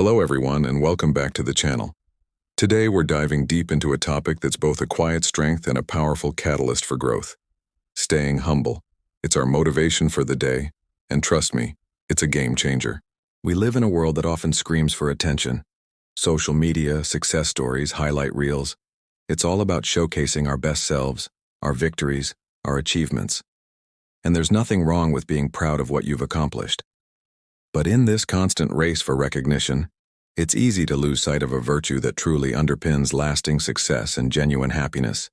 Hello everyone and welcome back to the channel. Today we're diving deep into a topic that's both a quiet strength and a powerful catalyst for growth. Staying humble. It's our motivation for the day, and trust me, it's a game changer. We live in a world that often screams for attention. Social media, success stories, highlight reels. It's all about showcasing our best selves, our victories, our achievements. And there's nothing wrong with being proud of what you've accomplished. But in this constant race for recognition, it's easy to lose sight of a virtue that truly underpins lasting success and genuine happiness.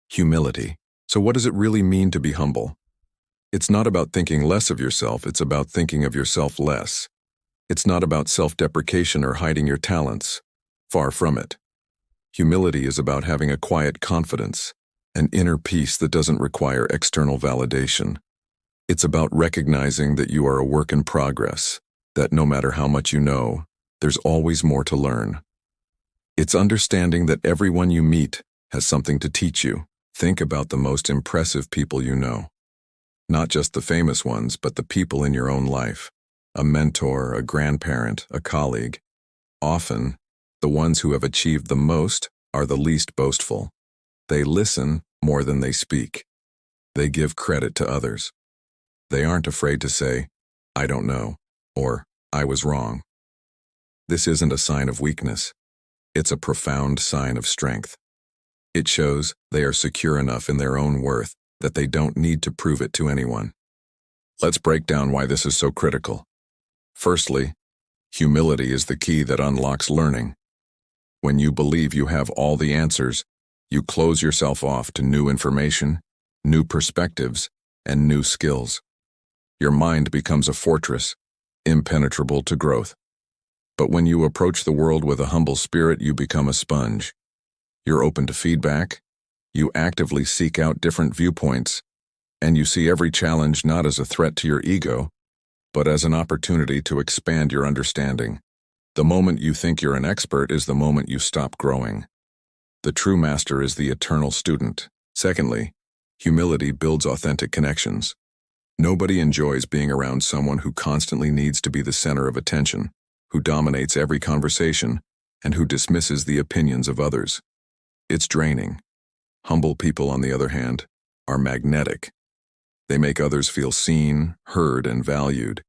Humility. So what does it really mean to be humble? It's not about thinking less of yourself, it's about thinking of yourself less. It's not about self-deprecation or hiding your talents. Far from it. Humility is about having a quiet confidence, an inner peace that doesn't require external validation. It's about recognizing that you are a work in progress, that no matter how much you know, there's always more to learn. It's understanding that everyone you meet has something to teach you. Think about the most impressive people you know. Not just the famous ones, but the people in your own life. A mentor, a grandparent, a colleague. Often, the ones who have achieved the most are the least boastful. They listen more than they speak. They give credit to others. They aren't afraid to say, "I don't know," or "I was wrong." This isn't a sign of weakness. It's a profound sign of strength. It shows they are secure enough in their own worth that they don't need to prove it to anyone. Let's break down why this is so critical. Firstly, humility is the key that unlocks learning. When you believe you have all the answers, you close yourself off to new information, new perspectives, and new skills. Your mind becomes a fortress, impenetrable to growth. But when you approach the world with a humble spirit, you become a sponge. You're open to feedback, you actively seek out different viewpoints, and you see every challenge not as a threat to your ego, but as an opportunity to expand your understanding. The moment you think you're an expert is the moment you stop growing. The true master is the eternal student. Secondly, humility builds authentic connections. Nobody enjoys being around someone who constantly needs to be the center of attention, who dominates every conversation, and who dismisses the opinions of others. It's draining. Humble people, on the other hand, are magnetic. They make others feel seen, heard, and valued.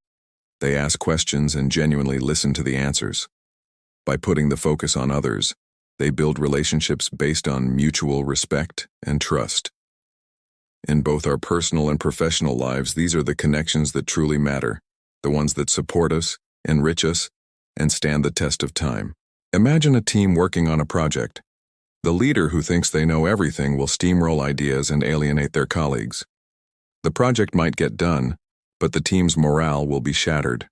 They ask questions and genuinely listen to the answers. By putting the focus on others, they build relationships based on mutual respect and trust. In both our personal and professional lives, these are the connections that truly matter, the ones that support us, enrich us, and stand the test of time. Imagine a team working on a project. The leader who thinks they know everything will steamroll ideas and alienate their colleagues. The project might get done, but the team's morale will be shattered.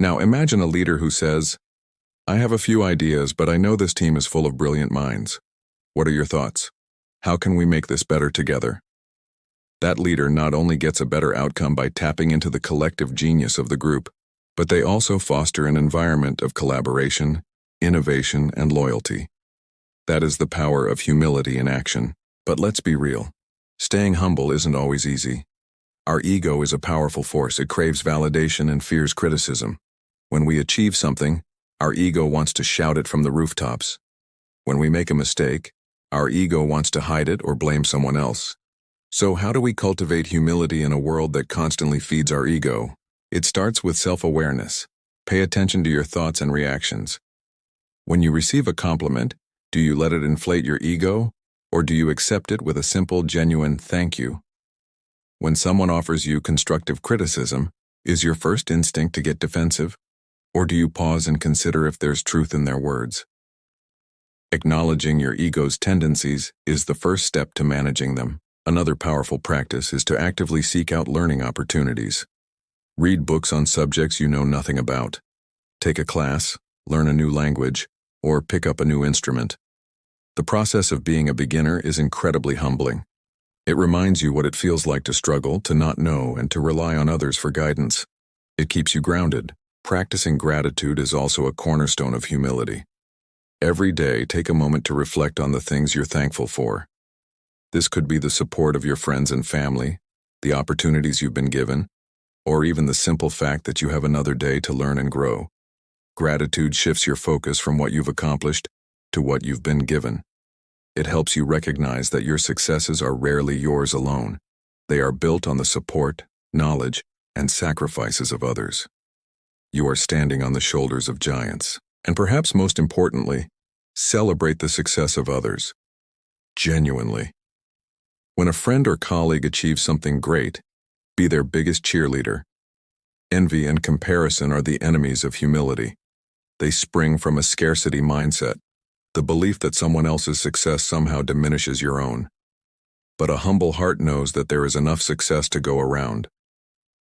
Now imagine a leader who says, "I have a few ideas, but I know this team is full of brilliant minds. What are your thoughts? How can we make this better together?" That leader not only gets a better outcome by tapping into the collective genius of the group, but they also foster an environment of collaboration, innovation, and loyalty. That is the power of humility in action. But let's be real. Staying humble isn't always easy. Our ego is a powerful force. It craves validation and fears criticism. When we achieve something, our ego wants to shout it from the rooftops. When we make a mistake, our ego wants to hide it or blame someone else. So how do we cultivate humility in a world that constantly feeds our ego? It starts with self-awareness. Pay attention to your thoughts and reactions. When you receive a compliment, do you let it inflate your ego, or do you accept it with a simple, genuine thank you? When someone offers you constructive criticism, is your first instinct to get defensive, or do you pause and consider if there's truth in their words? Acknowledging your ego's tendencies is the first step to managing them. Another powerful practice is to actively seek out learning opportunities. Read books on subjects you know nothing about. Take a class, learn a new language, or pick up a new instrument. The process of being a beginner is incredibly humbling. It reminds you what it feels like to struggle, to not know, and to rely on others for guidance. It keeps you grounded. Practicing gratitude is also a cornerstone of humility. Every day, take a moment to reflect on the things you're thankful for. This could be the support of your friends and family, the opportunities you've been given, or even the simple fact that you have another day to learn and grow. Gratitude shifts your focus from what you've accomplished to what you've been given. It helps you recognize that your successes are rarely yours alone. They are built on the support, knowledge, and sacrifices of others. You are standing on the shoulders of giants. And perhaps most importantly, celebrate the success of others. Genuinely. When a friend or colleague achieves something great, be their biggest cheerleader. Envy and comparison are the enemies of humility. They spring from a scarcity mindset, the belief that someone else's success somehow diminishes your own. But a humble heart knows that there is enough success to go around.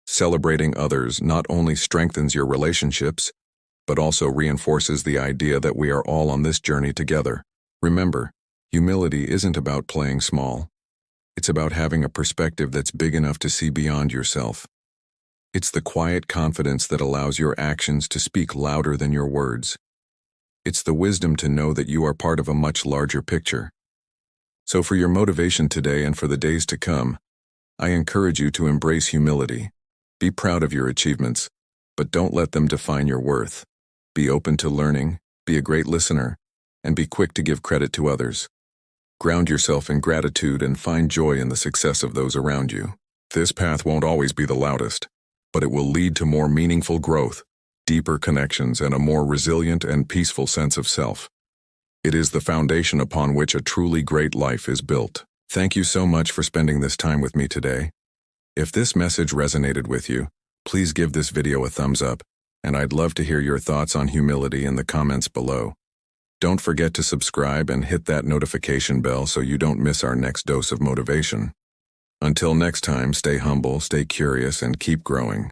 Celebrating others not only strengthens your relationships, but also reinforces the idea that we are all on this journey together. Remember, humility isn't about playing small. It's about having a perspective that's big enough to see beyond yourself. It's the quiet confidence that allows your actions to speak louder than your words. It's the wisdom to know that you are part of a much larger picture. So for your motivation today and for the days to come, I encourage you to embrace humility. Be proud of your achievements, but don't let them define your worth. Be open to learning, be a great listener, and be quick to give credit to others. Ground yourself in gratitude and find joy in the success of those around you. This path won't always be the loudest, but it will lead to more meaningful growth, deeper connections, and a more resilient and peaceful sense of self. It is the foundation upon which a truly great life is built. Thank you so much for spending this time with me today. If this message resonated with you, please give this video a thumbs up, and I'd love to hear your thoughts on humility in the comments below. Don't forget to subscribe and hit that notification bell so you don't miss our next dose of motivation. Until next time, stay humble, stay curious, and keep growing.